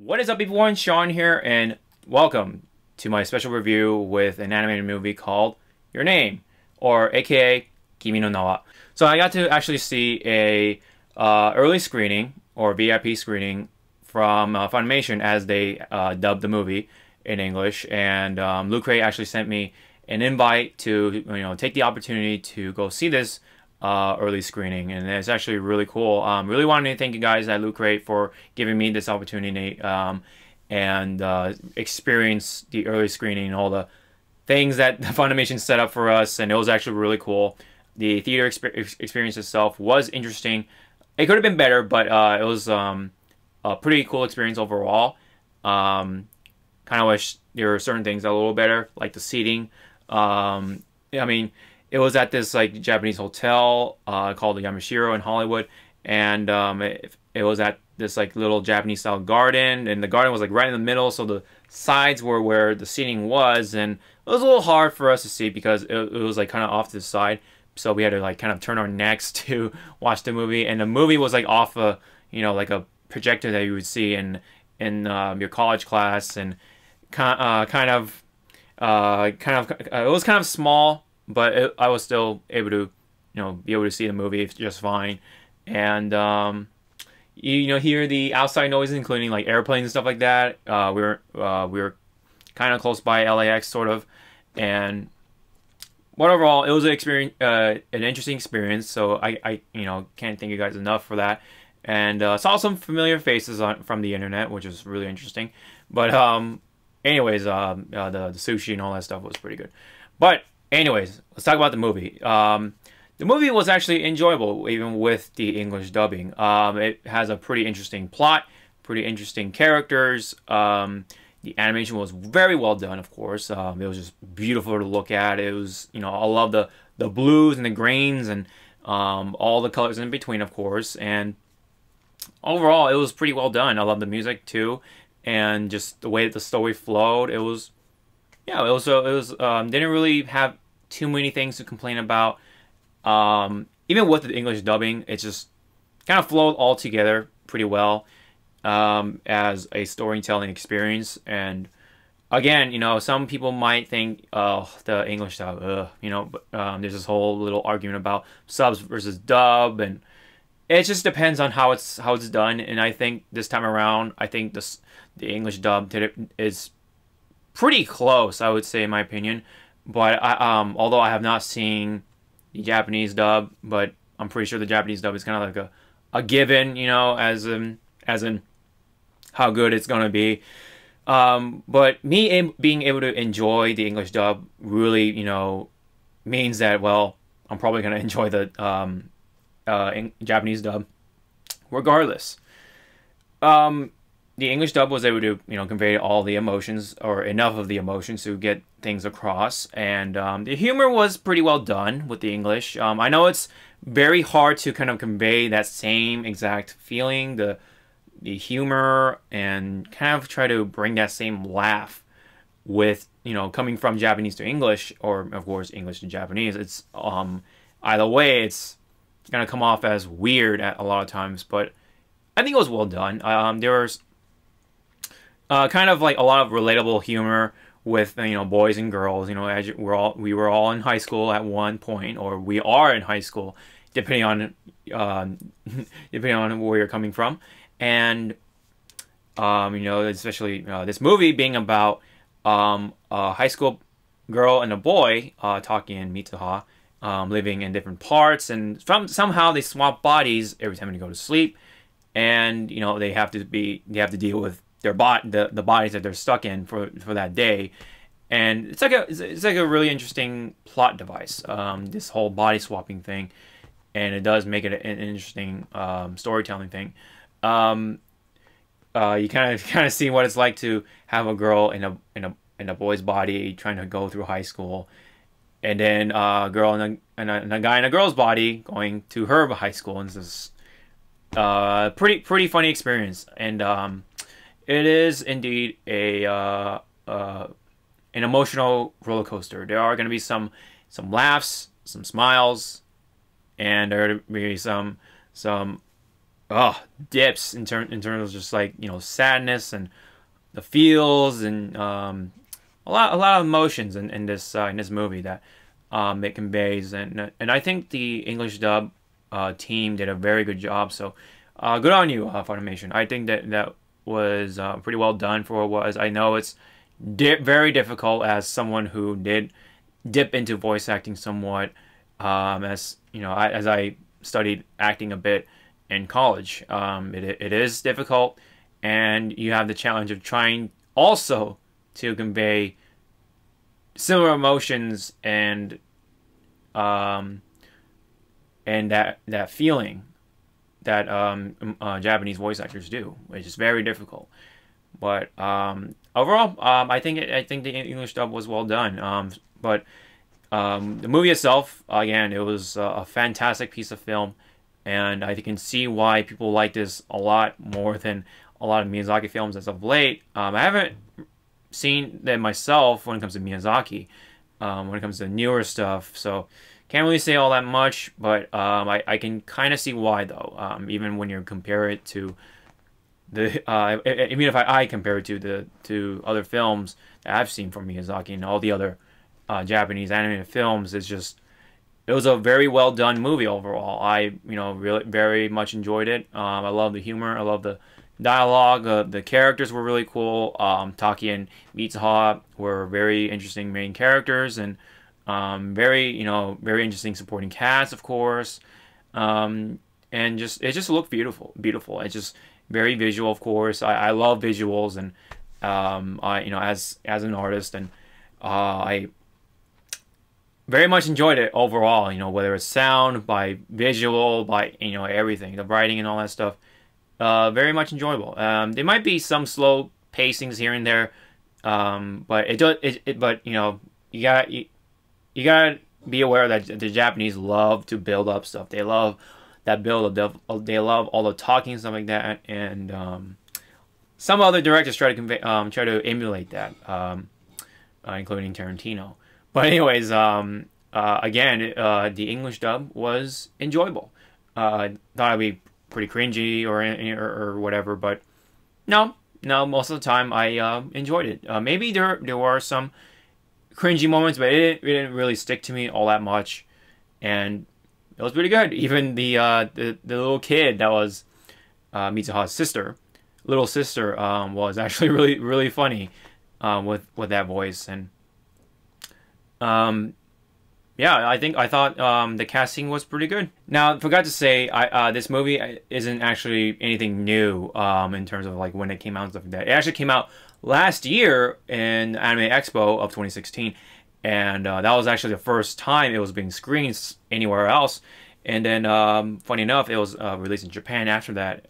What is up, everyone? Sean here, and welcome to my special review with an animated movie called Your Name, or aka Kimi no Nawa. So I got to actually see a early screening or VIP screening from Funimation as they dubbed the movie in English, and Luke Ray actually sent me an invite to take the opportunity to go see this early screening, and it's actually really cool. Really wanted to thank you guys at Luke Ray for giving me this opportunity and experience the early screening and all the things that the Funimation set up for us, and it was actually really cool. The theater experience itself was interesting. It could have been better, but it was a pretty cool experience overall. Kind of wish there were certain things a little better, like the seating. I mean, it was at this like Japanese hotel called the Yamashiro in Hollywood, and it was at this like little Japanese style garden, and the garden was like right in the middle, so the sides were where the seating was, and it was a little hard for us to see because it was like kind of off to the side, so we had to like kind of turn our necks to watch the movie, and the movie was like off a like a projector that you would see in your college class, and kind of it was kind of small, but I was still able to be able to see the movie just fine, and you hear the outside noises, including like airplanes and stuff like that. We were kind of close by LAX, sort of, but overall it was an interesting experience. So I can't thank you guys enough for that, and saw some familiar faces from the internet, which is really interesting. But anyways, the sushi and all that stuff was pretty good. But anyways, let's talk about the movie. The movie was actually enjoyable, even with the English dubbing. It has a pretty interesting plot, pretty interesting characters. The animation was very well done, of course. It was just beautiful to look at. It was, I love the blues and the grains and all the colors in between, of course. And overall, it was pretty well done. I love the music too, and just the way that the story flowed. It was didn't really have too many things to complain about. Even with the English dubbing, it just kind of flowed all together pretty well as a storytelling experience. And again, some people might think, oh, the English dub, but there's this whole little argument about subs versus dub, and it just depends on how it's done. And I think this time around, I think the English dub is pretty close, I would say, in my opinion. But although I have not seen the Japanese dub, but I'm pretty sure the Japanese dub is kind of like a given, as in how good it's gonna be. But me being able to enjoy the English dub really, means that, well, I'm probably gonna enjoy the Japanese dub regardless. The English dub was able to, convey all the emotions, or enough of the emotions to get things across. And the humor was pretty well done with the English. I know it's very hard to kind of convey that same exact feeling, the humor, and kind of try to bring that same laugh with, coming from Japanese to English, or of course English to Japanese. It's either way, it's gonna come off as weird at a lot of times, but I think it was well done. There was kind of like a lot of relatable humor with boys and girls. As we were all in high school at one point, or we are in high school, depending on where you're coming from, and especially this movie being about a high school girl and a boy, Taki and Mitsuha, living in different parts, and somehow they swap bodies every time they go to sleep, and they have to deal with the bodies that they're stuck in for that day. And it's like a really interesting plot device, this whole body swapping thing, and it does make it an interesting storytelling thing. You kind of see what it's like to have a girl in a boy's body trying to go through high school, and then a girl and a guy in a girl's body going to her high school, and it's this pretty funny experience. And it is indeed an emotional roller coaster. There are going to be some laughs, some smiles, and there are going to be some dips in terms of just like, you know, sadness and the feels and a lot of emotions in this movie that it conveys, and I think the English dub team did a very good job. So good on you, Funimation. I think that was pretty well done for what it was. I know it's very difficult as someone who did dip into voice acting somewhat, as you know, as I studied acting a bit in college. It is difficult, and you have the challenge of trying also to convey similar emotions um, and that feeling that Japanese voice actors do, which is very difficult. But overall, I think the English dub was well done. But the movie itself, again, it was a fantastic piece of film, and I can see why people like this a lot more than a lot of Miyazaki films as of late. I haven't seen them myself when it comes to Miyazaki, when it comes to newer stuff, so can't really say all that much, but I can kind of see why, though. Even when you compare it to even if I compare it to other films that I've seen from Miyazaki and all the other Japanese animated films, it was a very well done movie overall. I really very much enjoyed it. I love the humor. I love the dialogue. The characters were really cool. Taki and Mitsuha were very interesting main characters, and very interesting supporting cast, of course. And it just looked beautiful. It's just very visual, of course. I love visuals, and as an artist, and I very much enjoyed it overall. Whether it's sound, by visual, by everything, the writing and all that stuff. Very much enjoyable. There might be some slow pacings here and there, but you gotta be aware that the Japanese love to build up stuff. They love that build up. They love all the talking and stuff like that. And some other directors try to emulate that, including Tarantino. But anyways, again, the English dub was enjoyable. Thought it'd be pretty cringy or whatever, but no, most of the time I enjoyed it. Maybe there were some cringy moments, but it didn't really stick to me all that much, and it was pretty good. Even the little kid that was Mitsuha's little sister, was actually really funny with that voice. And yeah, I thought the casting was pretty good. Now, I forgot to say, this movie isn't actually anything new in terms of like when it came out and stuff like that. It actually came out last year in Anime Expo of 2016, and that was actually the first time it was being screened anywhere else. And then, funny enough, it was released in Japan after that.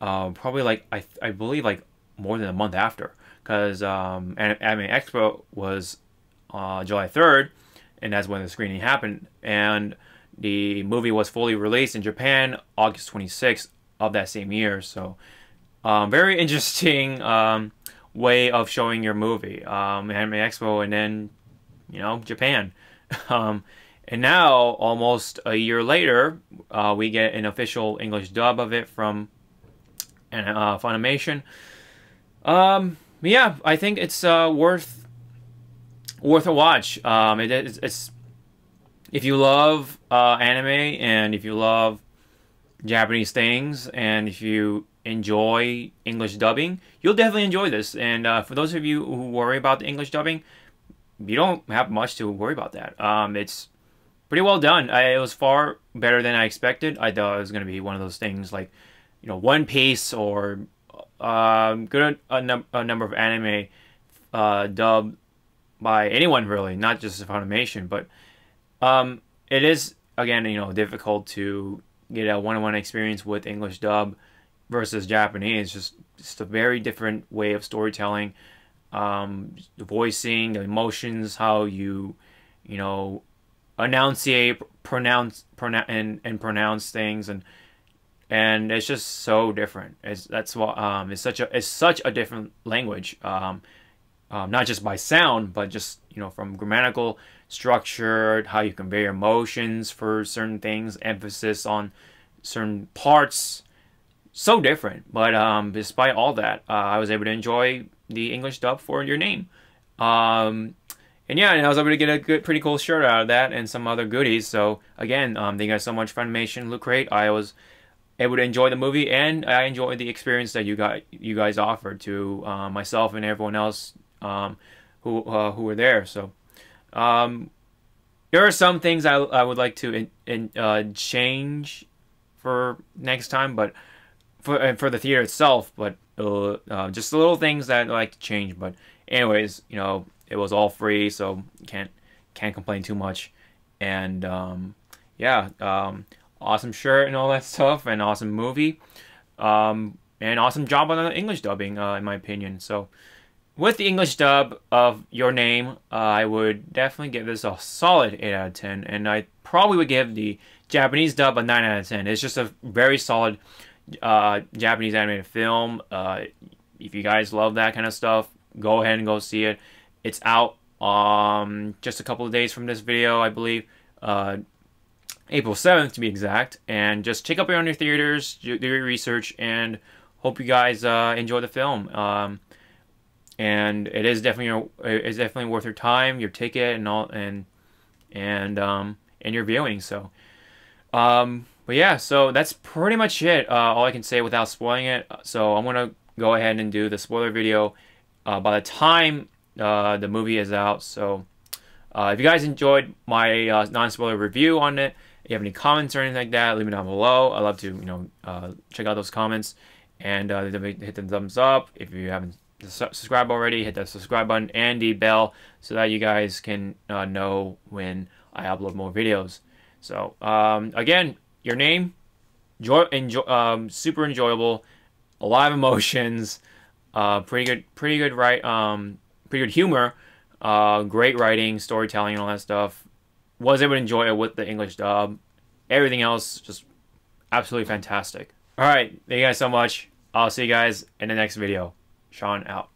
Probably like I believe like more than a month after, because Anime Expo was July 3rd. And that's when the screening happened. And the movie was fully released in Japan August 26th of that same year. So, very interesting way of showing your movie. Anime Expo and then, Japan. And now, almost a year later, we get an official English dub of it from Funimation. Yeah, I think it's worth a watch. It's if you love anime, and if you love Japanese things, and if you enjoy English dubbing, you'll definitely enjoy this. And for those of you who worry about the English dubbing, you don't have much to worry about that. It's pretty well done. It was far better than I expected. I thought it was going to be one of those things like, One Piece or a number of anime dubbed by anyone, really, not just Funimation. But it is, again, difficult to get a one-on-one experience with English dub versus Japanese. Just a very different way of storytelling. The voicing, the emotions, how you enunciate, pronounce things, and it's just so different. It's such a different language. Not just by sound, but just from grammatical structure, how you convey your emotions for certain things, emphasis on certain parts, so different. But despite all that, I was able to enjoy the English dub for Your Name. And yeah, and I was able to get a pretty cool shirt out of that and some other goodies. So again, thank you guys so much, Funimation, Loot Crate. I was able to enjoy the movie, and I enjoyed the experience that you guys offered to myself and everyone else who were there. So there are some things I would like to change for next time, but for the theater itself, but just the little things that I like to change. But anyways, you know, it was all free, so can't complain too much. And yeah, awesome shirt and all that stuff, and awesome movie, and awesome job on the English dubbing, in my opinion. So with the English dub of Your Name, I would definitely give this a solid 8 out of 10, and I probably would give the Japanese dub a 9 out of 10. It's just a very solid Japanese animated film. If you guys love that kind of stuff, go ahead and go see it. It's out just a couple of days from this video, I believe, April 7th to be exact. And just check up your own theaters, do your research, and hope you guys enjoy the film. And it is definitely worth your time, your ticket, and all, and your viewing. So, but yeah, so that's pretty much it. All I can say without spoiling it. So I'm gonna go ahead and do the spoiler video by the time the movie is out. So if you guys enjoyed my non-spoiler review on it, if you have any comments or anything like that, leave me down below. I love to, you know, check out those comments, and hit the thumbs up. If you haven't subscribed already, hit that subscribe button and the bell so that you guys can know when I upload more videos. So again, Your Name, super enjoyable, a lot of emotions, pretty good humor, great writing, storytelling, and all that stuff. Was able to enjoy it with the English dub. Everything else just absolutely fantastic. All right, thank you guys so much. I'll see you guys in the next video. Sean out.